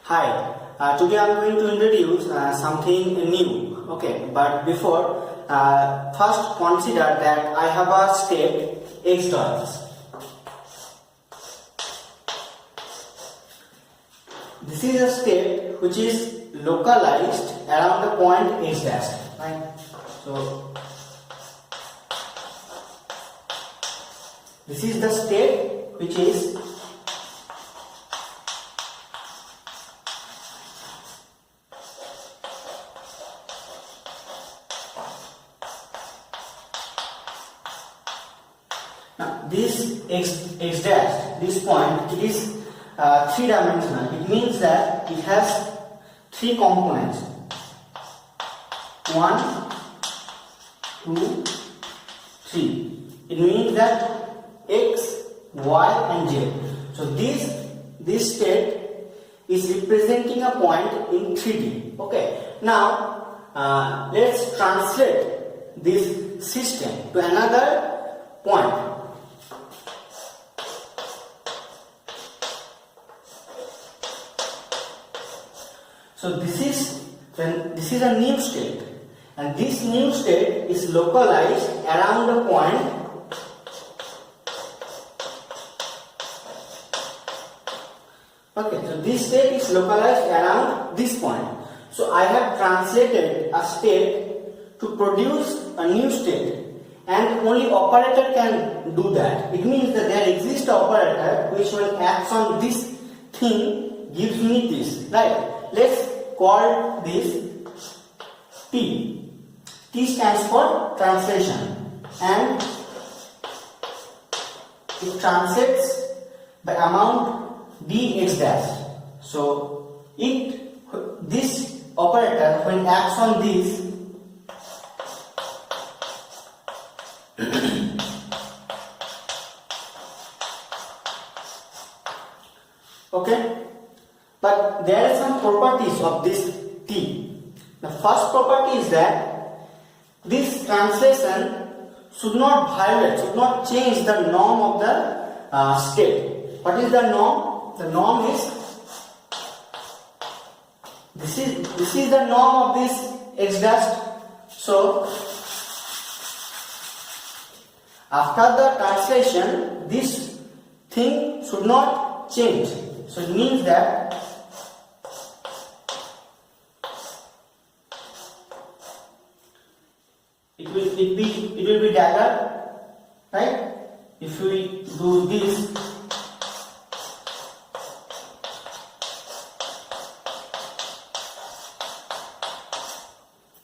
Hi, today I am going to introduce something new. Okay, but before, first consider that I have a state x dot x. This is a state which is localized around the point x dash. Right? So this is the state which is this x dash, this point, it is three-dimensional. It means that it has three components: 1, 2, 3. It means that x, y, and z. So this state is representing a point in 3D. Okay. Now let's translate this system to another point. So this is a new state, and this new state is localized around the point so this state is localized around this point. So I have translated a state to produce a new state, and only operator can do that. It means that there exists an operator which, when acts on this thing, gives me this, right? Let's call this T. T stands for translation, and it translates the amount dx dash. So this operator, when acts on this, okay. But there are some properties of this T. The first property is that this translation should not violate, should not change the norm of the state. What is the norm? The norm is this is the norm of this x dash. So after the translation, this thing should not change. So it means that it will be dagger, right? If we do this,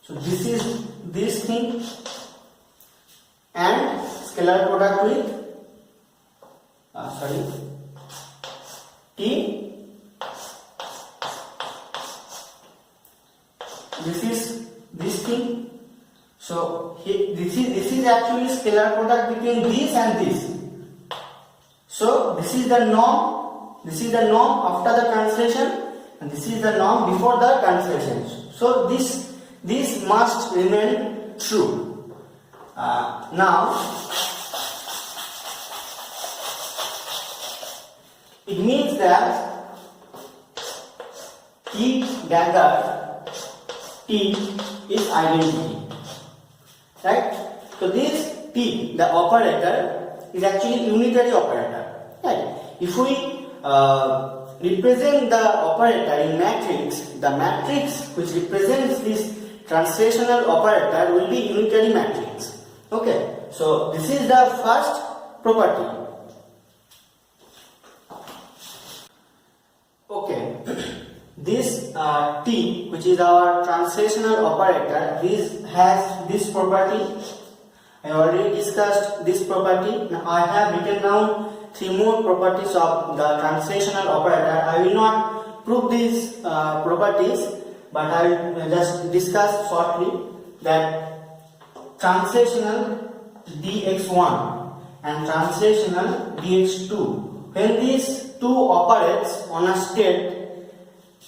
so this is this thing, and scalar product with T. This is this thing. So this is actually scalar product between this and this. So this is the norm. This is the norm after the translation, and this is the norm before the translation. So this must remain true. Now it means that T dagger T is identity. Right? So this T, the operator, is actually unitary operator. Right? If we represent the operator in matrix, the matrix which represents this translational operator will be unitary matrix. Okay. So this is the first property. Okay. This T, which is our translational operator, this has this property. I already discussed this property. Now I have written down 3 more properties of the translational operator. I will not prove these properties, but I will just discuss shortly that translational dx1 and translational dx2, when these two operates on a state,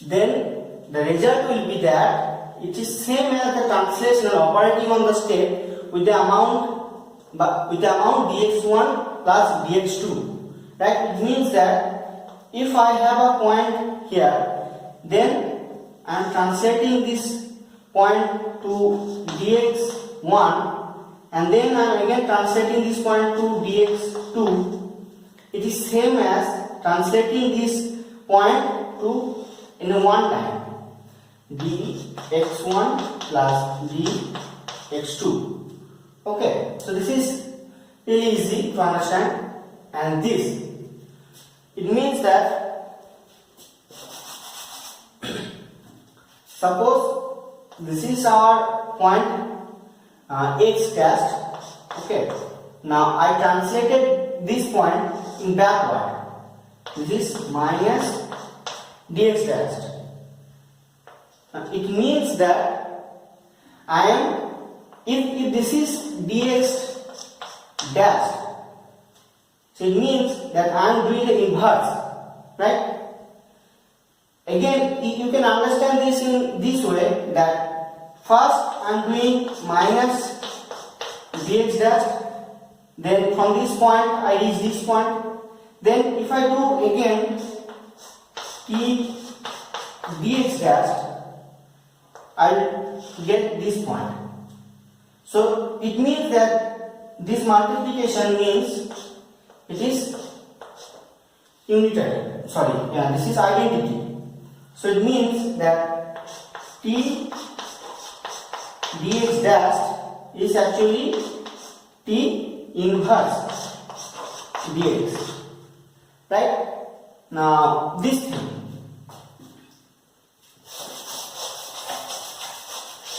then the result will be that it is same as the translational operating on the state with the amount dx1 plus dx2. Right? It means that if I have a point here, then I am translating this point to dx1, and then I am again translating this point to dx2. It is same as translating this point to in one time, dx1 plus dx2. Okay, so this is really easy to understand, and this, it means that suppose this is our point x dash. Okay, now I translated this point in backward. This is minus dx dash. It means that I am, if this is dx dash, so it means that I am doing the inverse, right? Again, you can understand this in this way, that first I am doing minus dx dash, then from this point I reach this point, then if I do again t dx dash, I will get this point. So it means that this multiplication means it is unitary. This is identity. So it means that t dx dash is actually t inverse dx. Right? Now this thing,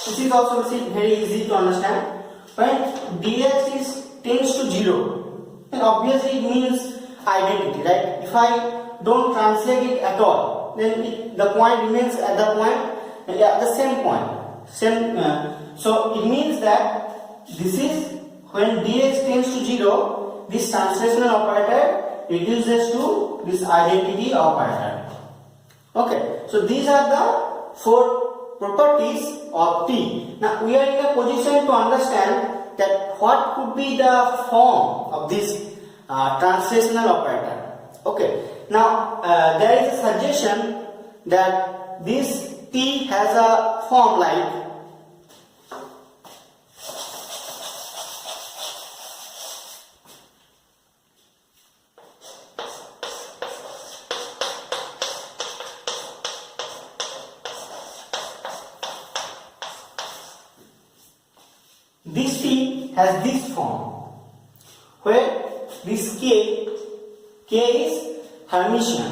this is also very easy to understand. When dx is tends to 0, then obviously it means identity, right? If I don't translate it at all, then the point remains at the point, the same point. So it means that this is when dx tends to 0, this translational operator reduces to this identity operator. Okay, so these are the 4 properties of t. Now we are in a position to understand that what could be the form of this translational operator. Okay, now there is a suggestion that this t has a form like this t has this form, where this k is Hermitian.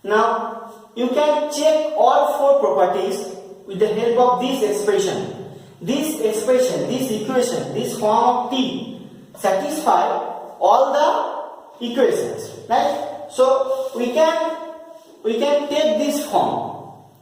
Now you can check all 4 properties with the help of this expression. This expression, this equation, this form of t satisfy all the equations, right? So we can take this form.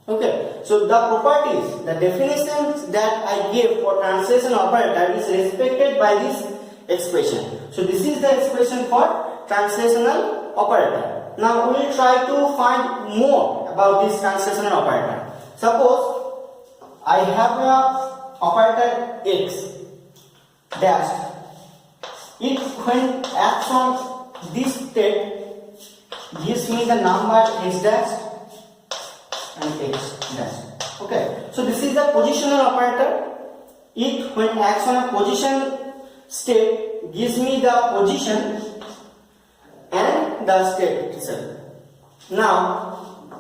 Okay, so the properties, the definitions that I gave for translation operator is respected by this expression. So this is the expression for translational operator. Now we will try to find more about this translational operator. Suppose I have a operator x dash. It when acts on this state gives me the number x dash and x dash. Okay, so this is the positional operator. It when acts on a position state gives me the position and the state itself. Now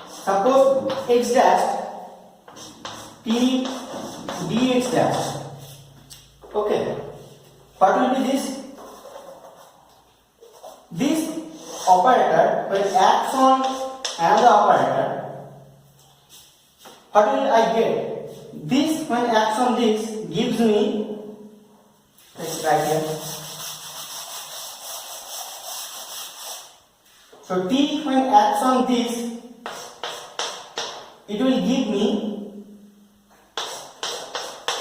suppose x dash t dx dash. Okay, what will be this? This operator when acts on another operator, what will I get? This when acts on this gives me, let's write here. So t when acts on this, it will give me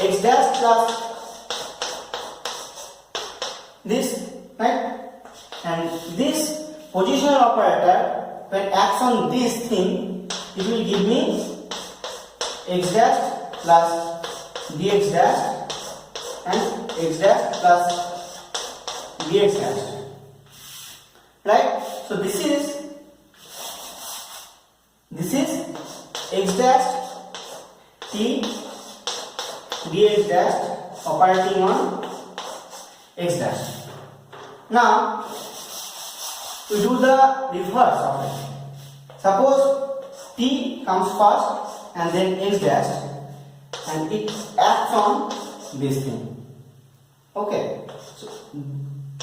x dash plus this, right? And this positional operator when acts on this thing, it will give me x dash plus dx dash and x dash plus dx dash, right? So this is x dash t dx dash operating on x dash. Now we do the reverse of it. Suppose t comes first and then x dash, and it acts on this thing. Okay, so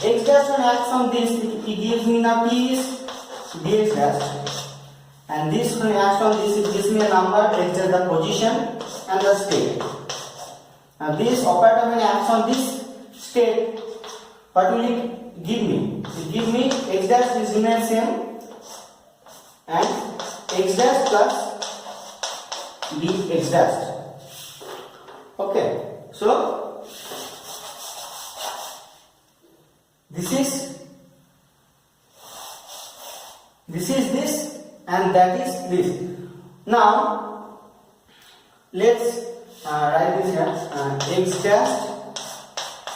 x dash when acts on this, it gives me the t is dx dash, and this when acts on this, it gives me a number, x dash the position and the state. Now this operator when acts on this state, what will it give me? It give me x dash is remain same and x dash plus dx dash. Okay, so this is this and that is this. Now let's write this here, x dash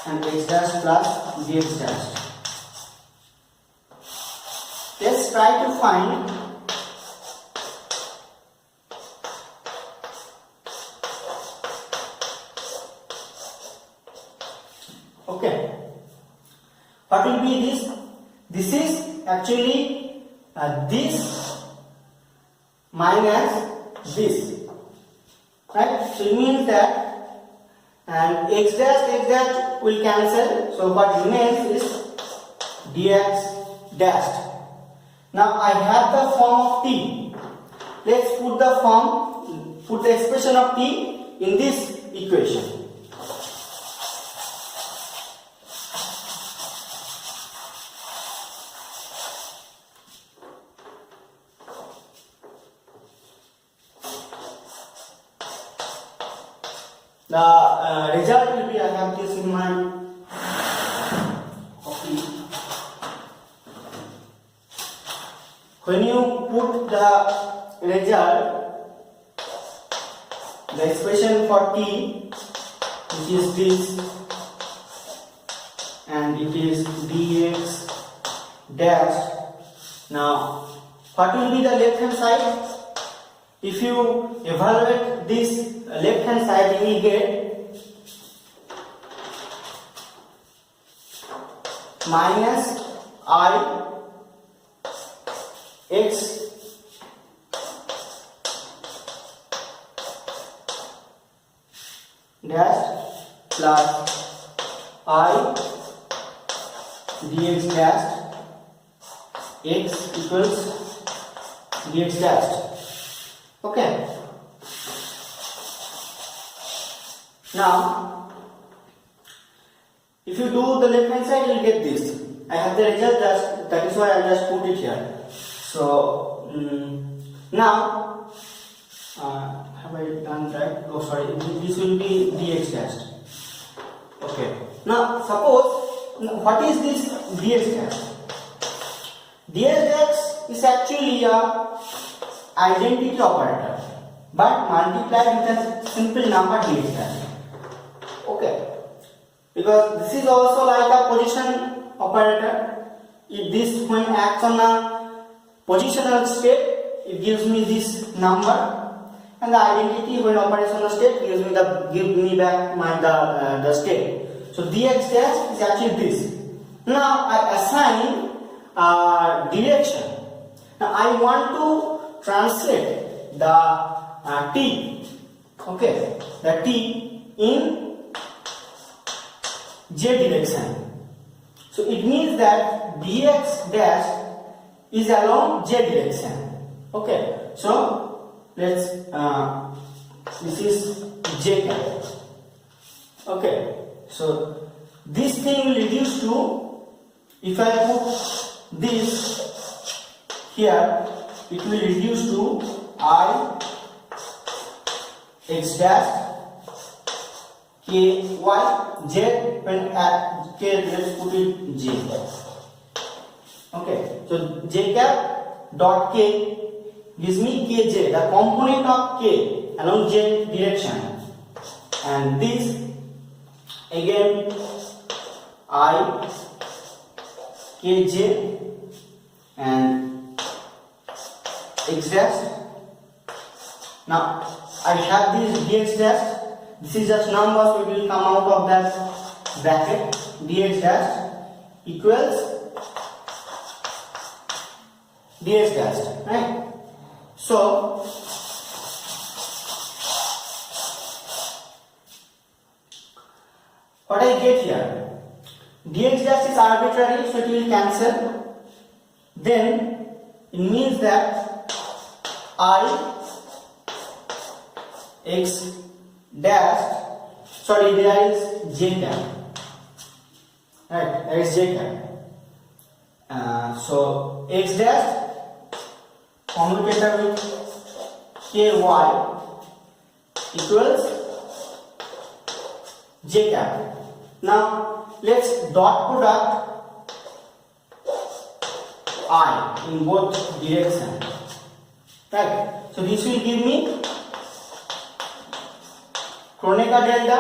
and x dash plus dx dash. Let's try to find okay, what will be this? This is actually this minus this, right? So it means that, and x dash will cancel, so what remains is dx dash. Now I have the form of t. Let's put the expression of t in this equation. The result will be, I have this in my copy. When you put the result, the expression for t, which is this, and it is dx dash. Now, what will be the left hand side? If you evaluate this left hand side, you will get minus I x dash plus I dx dash x equals dx dash. Okay. Now, if you do the left hand side, you will get this. I have the result, that is why I just put it here. So now, have I done right? Oh, sorry. This will be dx dash. Okay. Now, suppose what is this dx dash? Dx dash is actually a identity operator, but multiplied with a simple number dx dash. Okay, because this is also like a position operator. If this when acts on a positional state, it gives me this number, and the identity when operates on a state give me back the state. So dx dash is actually this. Now I assign direction. Now I want to translate the t, okay, the t in j direction. So it means that dx dash is along j direction. Okay, so let's this is j cap. Okay, so this thing will reduce to, if I put this here, it will reduce to I x dash k y z, when at k, let's put it j. Okay, so j cap dot k gives me kj, the component of k along j direction, and this again I kj and x dash Now I have this dx dash. This is just numbers which will come out of that bracket. Dx dash equals dx dash, right? So what I get here, dx dash is arbitrary, so it will cancel. Then it means that I x dash, sorry, there is j cap, right? There is j cap. So x dash commutator with ky equals j cap. Now let's dot product I in both directions, right? So this will give me Kronecker delta.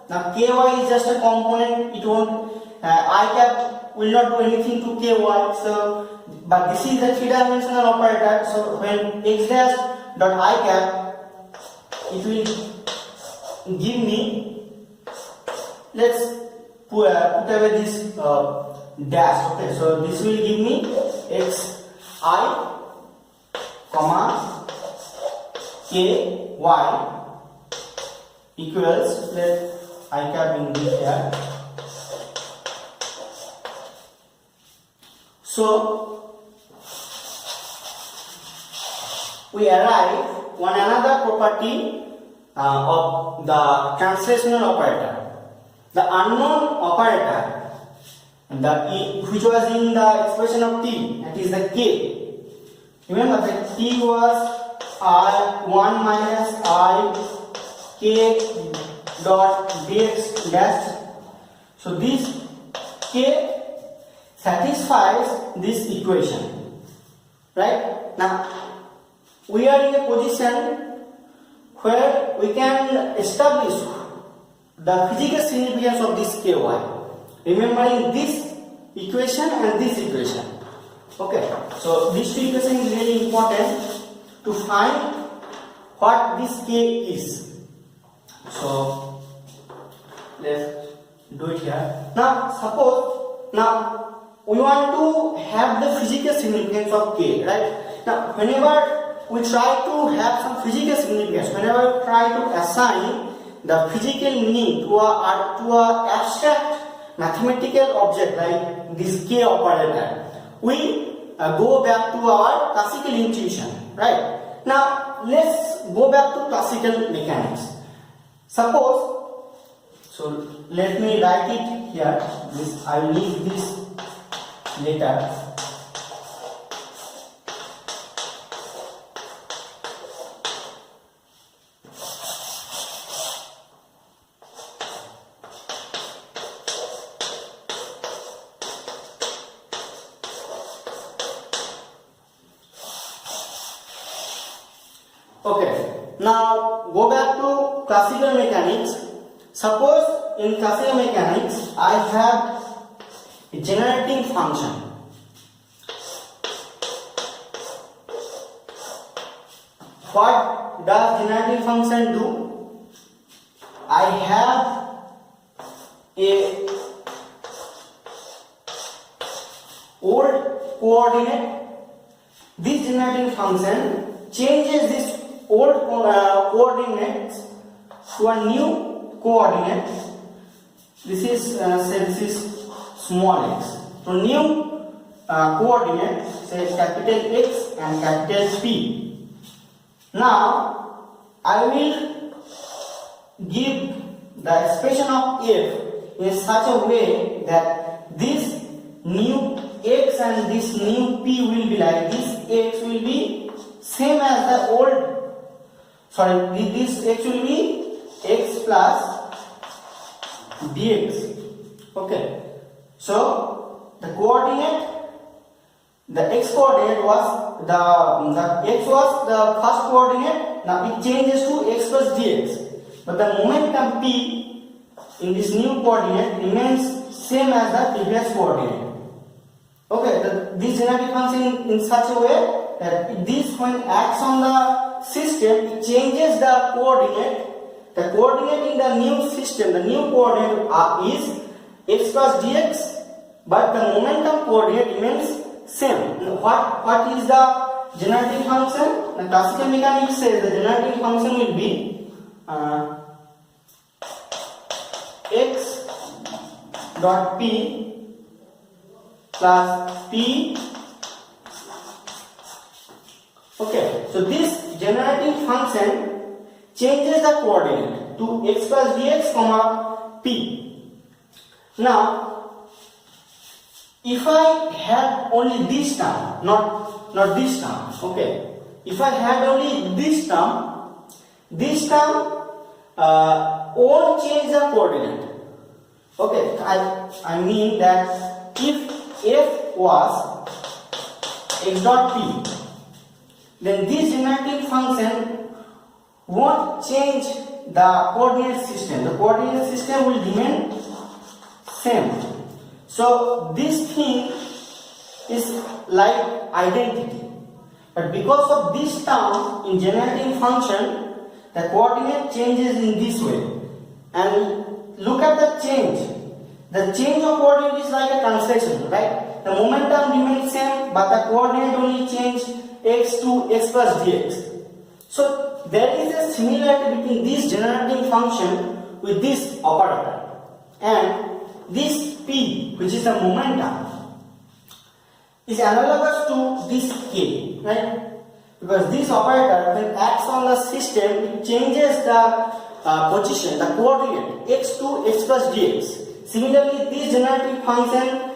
Now ky is just a component, it won't I cap will not do anything to ky, so but this is a three-dimensional operator, so when x dash dot I cap, it will give me, let's put away this dash, okay, so this will give me x I comma k y equals, let I cap in this here. So we arrive one another property of the translational operator. The unknown operator, which was in the expression of t, that is the k. Remember that t was I1 minus I k dot dx dash. So this k satisfies this equation, right? Now we are in a position where we can establish the physical significance of this ky, remembering this equation and this equation. Okay, so this two equation is really important to find what this k is. So let's do it here. Now suppose, now we want to have the physical significance of k, right? Now whenever we try to have some physical significance, whenever we try to assign the physical meaning to a abstract mathematical object like this k operator, we go back to our classical intuition, right? Now let's go back to classical mechanics. Suppose, so let me write it here. This I will leave this later. Okay, now go back to classical mechanics. Suppose in classical mechanics I have a generating function. What does generating function do? I have a old coordinate. This generating function changes this old coordinates to a new coordinate. This is say this is small x. So new coordinate, say capital X and capital P. Now I will give the expression of f in such a way that this new x and this new p will be like this. X will be same as the old. Sorry, this x will be x plus dx. Okay, so the coordinate, the x coordinate was the x was the first coordinate. Now it changes to x plus dx, but the momentum p in this new coordinate remains same as the previous coordinate. Okay, this genetic function in such a way that this when acts on the system, it changes the coordinate. The coordinate in the new system, the new coordinate is x plus dx, but the momentum coordinate remains same. What is the generating function? The classical mechanics says the generating function will be x dot p plus p. Okay, so this generating function changes the coordinate to x plus dx comma p. Now, if I had only this term, not this term, okay. If I had only this term won't change the coordinate. Okay, I mean that if f was x dot p, then this generating function won't change the coordinate system. The coordinate system will remain same. So this thing is like identity. But because of this term in generating function, the coordinate changes in this way. And look at the change. The change of coordinate is like a translation, right? The momentum remains same, but the coordinate only change x to x plus dx. So there is a similarity between this generating function with this operator, and this p, which is the momentum, is analogous to this k, right? Because this operator, when it acts on the system, it changes the position, the coordinate x to x plus dx. Similarly, this generating function,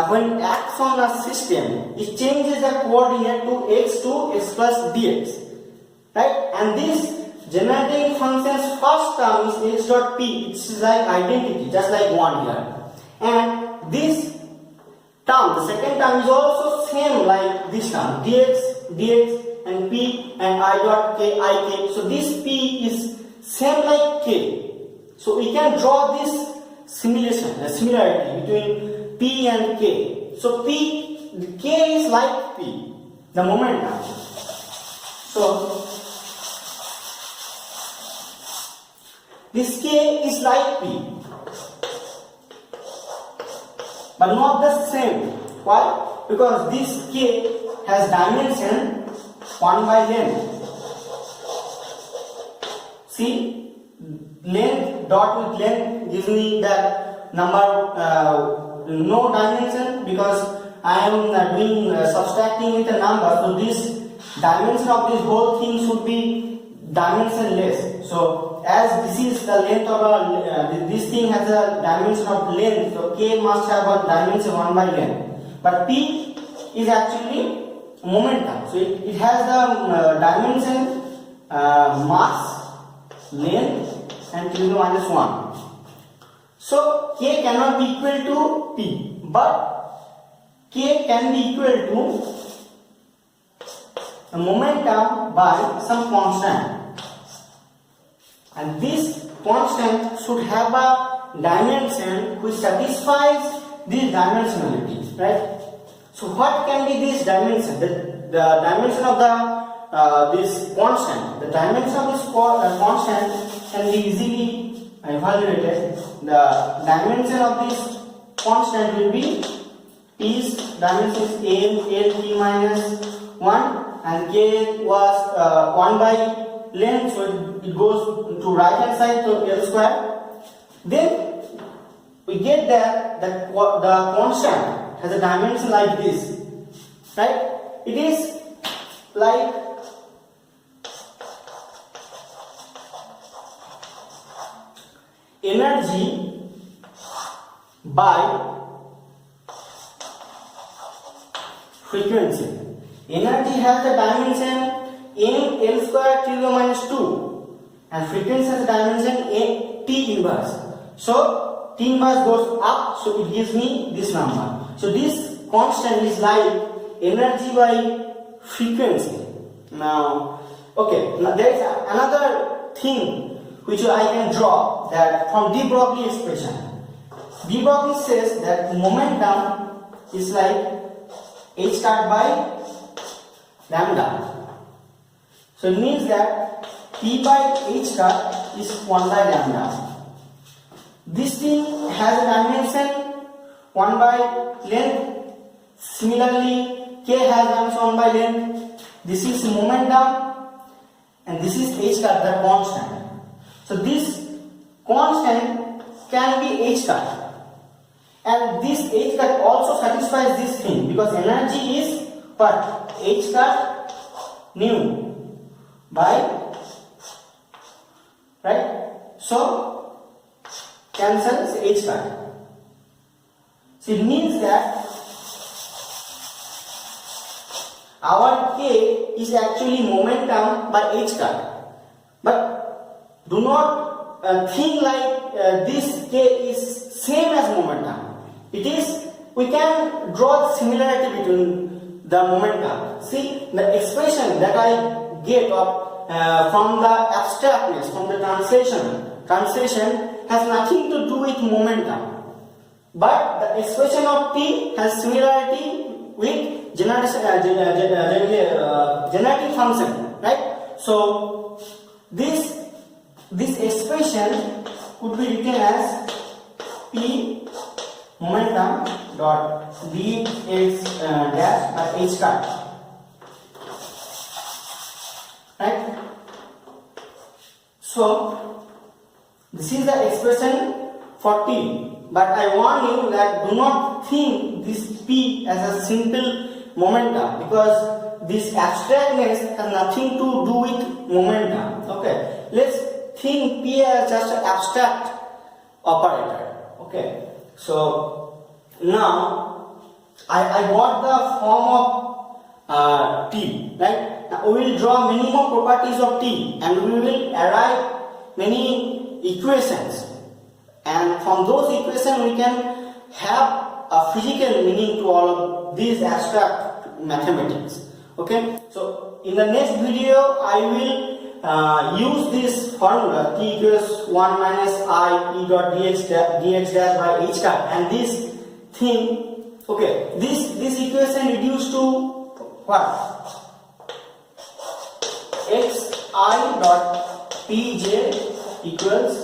when it acts on the system, it changes the coordinate to x plus dx, right? And this generating function's first term is x dot p. It's like identity, just like 1 here. And this term, the second term, is also same like this term, dx, and p and I dot k, ik. So this p is same like k. So we can draw this simulation, the similarity between p and k. So k is like p, the momentum. So this k is like p, but not the same. Why? Because this k has dimension 1 by length. See, length dot with length gives me that number, no dimension, because I am doing subtracting with a number. So this dimension of this whole thing should be dimensionless. So as this is the length of a, this thing has a dimension of length, so k must have a dimension 1 by length. But p is actually momentum, so it has the dimension mass, length, and to the minus 1. So k cannot be equal to p, but k can be equal to the momentum by some constant, and this constant should have a dimension which satisfies these dimensionalities, right? So what can be this dimension? The dimension of the this constant. The dimension of this constant can be easily evaluated. The dimension of this constant will be p's dimension is l p minus 1, and k was 1 by length, so it goes to right hand side to l square. Then we get that the constant has a dimension like this, right? It is like energy by frequency. Energy has the dimension m l square t to the minus 2, and frequency has the dimension a t inverse. So t inverse goes up, so it gives me this number. So this constant is like energy by frequency. Now, okay, now there is another thing which I can draw, that from de Broglie expression. De Broglie says that momentum is like h star by lambda. So it means that P by H cut is 1 by lambda. This thing has a dimension 1 by length. Similarly, K has dimension 1 by length. This is momentum and this is H cut, the constant. So this constant can be H cut. And this H cut also satisfies this thing because energy is what? H cut nu by, right? So cancels H cut. So it means that our K is actually momentum by H cut. But do not think like this K is same as momentum. It is, we can draw the similarity between the momentum. See, the expression that I get from the abstractness, from the translation has nothing to do with momentum. But the expression of P has similarity with generative function, right? So this expression could be written as P momentum dot dx dash by H cut, right? So this is the expression for T, but I warn you that do not think this P as a simple momentum because this abstractness has nothing to do with momentum. Okay, let's think P as just an abstract operator. Okay. So now I got the form of T, right? Now we will draw many more properties of T and we will arrive many equations, and from those equations we can have a physical meaning to all of these abstract mathematics. Okay, so in the next video I will use this formula T equals 1 minus I E dot dx dash by H cut, and this thing, okay, this equation reduced to what? X I dot Pj equals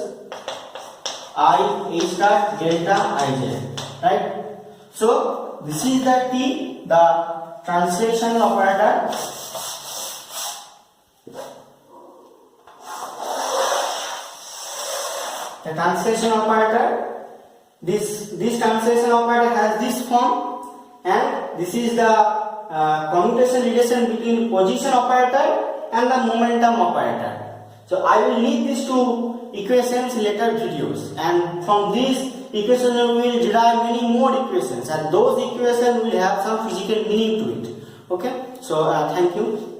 I H cut delta Ij, right? So this is the T, the translational operator. The translation operator, this translation operator has this form, and this is the commutation relation between position operator and the momentum operator. So I will need these two equations in later videos, and from these equations we will derive many more equations, and those equations will have some physical meaning to it. Okay, so thank you.